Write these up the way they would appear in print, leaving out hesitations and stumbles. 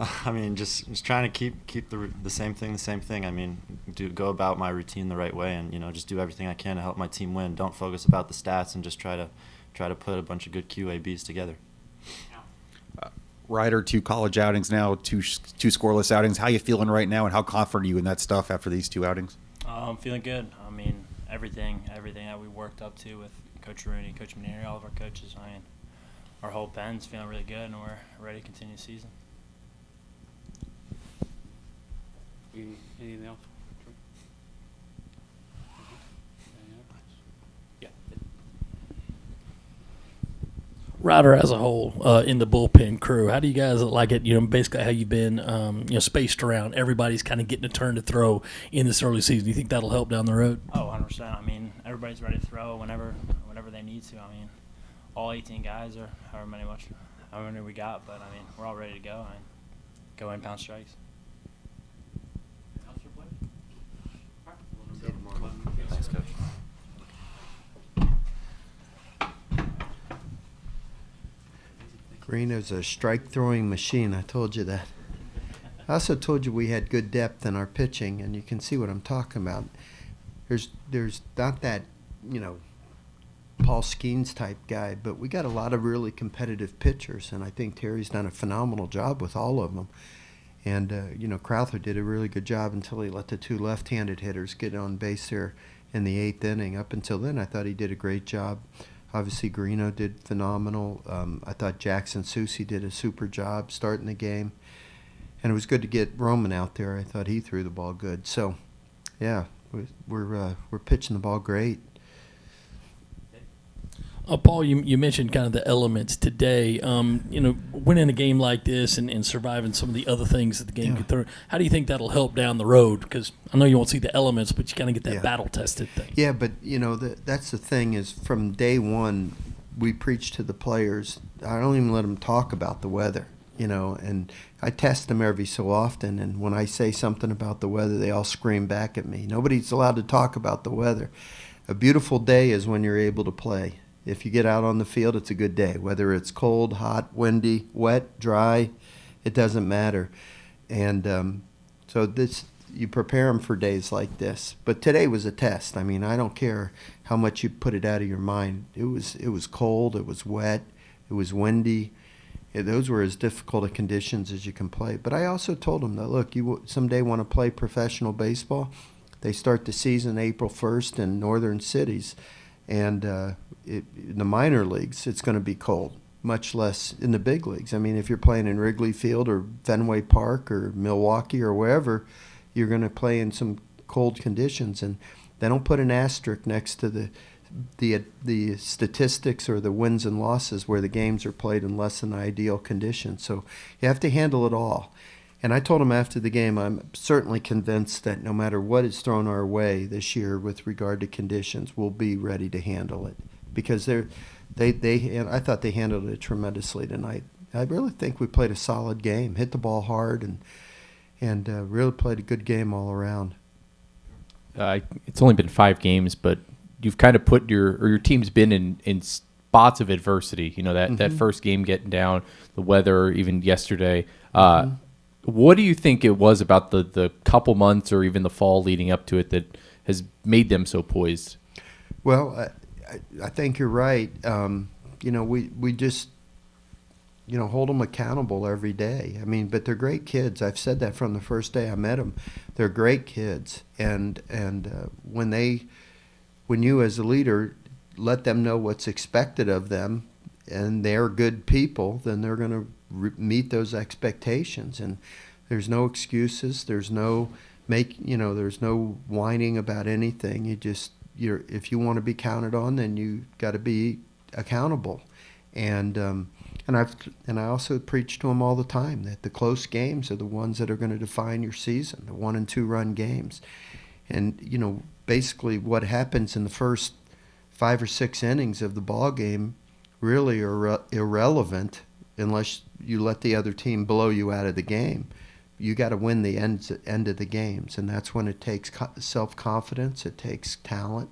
I mean, just trying to keep the same thing the same thing. I mean, go about my routine the right way, and just do everything I can to help my team win. Don't focus about the stats, and just try to put a bunch of good QABs together. Ryder, 2 college outings now, two scoreless outings. How you feeling right now, and how confident are you in that stuff after these 2 outings? I'm feeling good. I mean, everything that we worked up to with Coach Rooney, Coach Mainieri, all of our coaches. I mean, our whole pen's feeling really good, and we're ready to continue the season. Anything else? Yeah. Ryder as a whole in the bullpen crew, how do you guys like it? Basically how you've been, spaced around. Everybody's kind of getting a turn to throw in this early season. Do you think that'll help down the road? Oh, 100%. I mean, everybody's ready to throw whenever they need to. I mean, all 18 guys or however many we got, but I mean, we're all ready to go and go in pound strikes. Thanks, Coach. Garino's a strike-throwing machine. I told you that. I also told you we had good depth in our pitching, and you can see what I'm talking about. There's not that, Paul Skeens type guy, but we got a lot of really competitive pitchers, and I think Terry's done a phenomenal job with all of them. And, Crowther did a really good job until he let the 2 left-handed hitters get on base there in the 8th inning. Up until then, I thought he did a great job. Obviously, Garino did phenomenal. I thought Jackson Susie did a super job starting the game. And it was good to get Roman out there. I thought he threw the ball good. So, yeah, we're pitching the ball great. Paul, you mentioned kind of the elements today. Winning a game like this and surviving some of the other things that the game could throw. How do you think that'll help down the road? Because I know you won't see the elements, but you kind of get that battle-tested thing. Yeah, but, that's the thing is from day one, we preach to the players. I don't even let them talk about the weather, and I test them every so often. And when I say something about the weather, they all scream back at me. Nobody's allowed to talk about the weather. A beautiful day is when you're able to play. If you get out on the field, it's a good day. Whether it's cold, hot, windy, wet, dry, it doesn't matter. And so you prepare them for days like this. But today was a test. I mean, I don't care how much you put it out of your mind. It was cold, it was wet, it was windy. Those were as difficult a conditions as you can play. But I also told them that, look, you someday want to play professional baseball. They start the season April 1st in northern cities. And in the minor leagues, it's going to be cold, much less in the big leagues. I mean, if you're playing in Wrigley Field or Fenway Park or Milwaukee or wherever, you're going to play in some cold conditions. And they don't put an asterisk next to the statistics or the wins and losses where the games are played in less than ideal conditions. So you have to handle it all. And I told him after the game, I'm certainly convinced that no matter what is thrown our way this year with regard to conditions, we'll be ready to handle it. Because I thought they handled it tremendously tonight. I really think we played a solid game, hit the ball hard, and really played a good game all around. It's only been 5 games, but you've kind of put your team's been in spots of adversity. That first game getting down, the weather, even yesterday. What do you think it was about the couple months or even the fall leading up to it that has made them so poised? Well, I think you're right. We just, hold them accountable every day. I mean, but they're great kids. I've said that from the first day I met them. They're great kids. And when you as a leader let them know what's expected of them and they're good people, then they're going to meet those expectations. And there's no excuses. There's no there's no whining about anything. If you want to be counted on, then you got to be accountable. And I also preach to them all the time that the close games are the ones that are going to define your season, the 1- and 2-run games. And basically what happens in the first 5 or 6 innings of the ball game really are irrelevant unless you let the other team blow you out of the game. You got to win the end of the games, and that's when it takes self-confidence, it takes talent,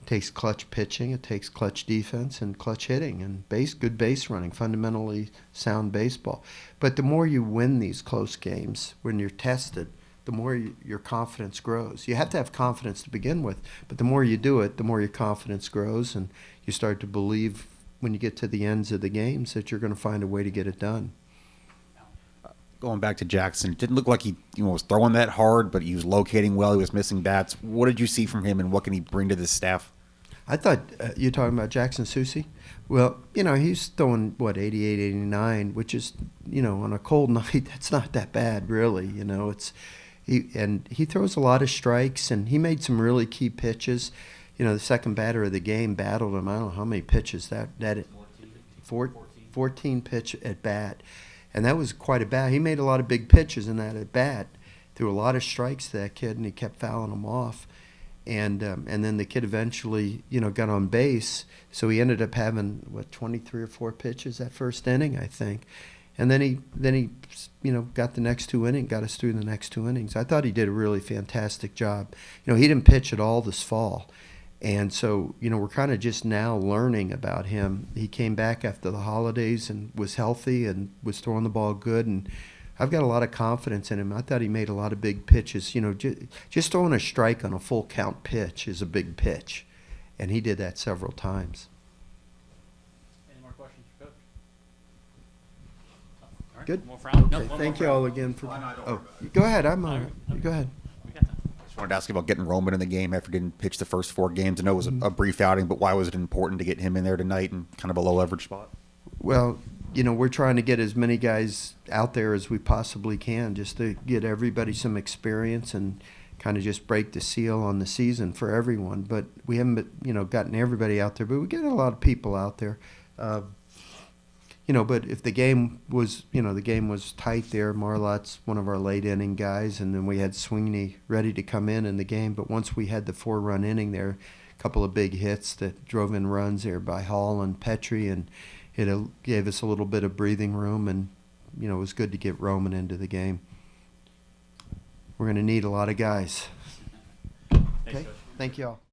it takes clutch pitching, it takes clutch defense and clutch hitting and good base running, fundamentally sound baseball. But the more you win these close games, when you're tested, the more your confidence grows. You have to have confidence to begin with, but the more you do it, the more your confidence grows, and you start to believe when you get to the ends of the games that you're going to find a way to get it done. Going back to Jackson, it didn't look like he was throwing that hard, but he was locating well. He was missing bats. What did you see from him, and what can he bring to this staff? I thought you're talking about Jackson Susie. Well, he's throwing, 88, 89, which is, on a cold night, that's not that bad, really. He throws a lot of strikes, and he made some really key pitches. The second batter of the game battled him. I don't know how many pitches that 14 pitch at bat. And that was quite a bat. He made a lot of big pitches in that at bat. Threw a lot of strikes to that kid, and he kept fouling them off. And then the kid eventually, got on base. So he ended up having 23 or 4 pitches that first inning, I think. And then he got the next 2 innings, got us through the next 2 innings. I thought he did a really fantastic job. He didn't pitch at all this fall. And so, we're kind of just now learning about him. He came back after the holidays and was healthy and was throwing the ball good. And I've got a lot of confidence in him. I thought he made a lot of big pitches. Just throwing a strike on a full count pitch is a big pitch. And he did that several times. Any more questions for Coach? All right. Good. More for Alan? No, Okay, one thank more you for all Alan. again for. Go ahead. I'm on it. Go ahead. We got time. I wanted to ask you about getting Roman in the game after getting pitched the first 4 games. I know it was a brief outing, but why was it important to get him in there tonight in kind of a low leverage spot? Well, we're trying to get as many guys out there as we possibly can, just to get everybody some experience and kind of just break the seal on the season for everyone. But we haven't, gotten everybody out there, but we get a lot of people out there. But if the game was, the game was tight there, Marlot's one of our late inning guys, and then we had Sweeney ready to come in the game. But once we had the 4-run inning there, a couple of big hits that drove in runs there by Hall and Petrie, and it gave us a little bit of breathing room, and, it was good to get Roman into the game. We're going to need a lot of guys. Thanks, Okay, Coach. thank you all.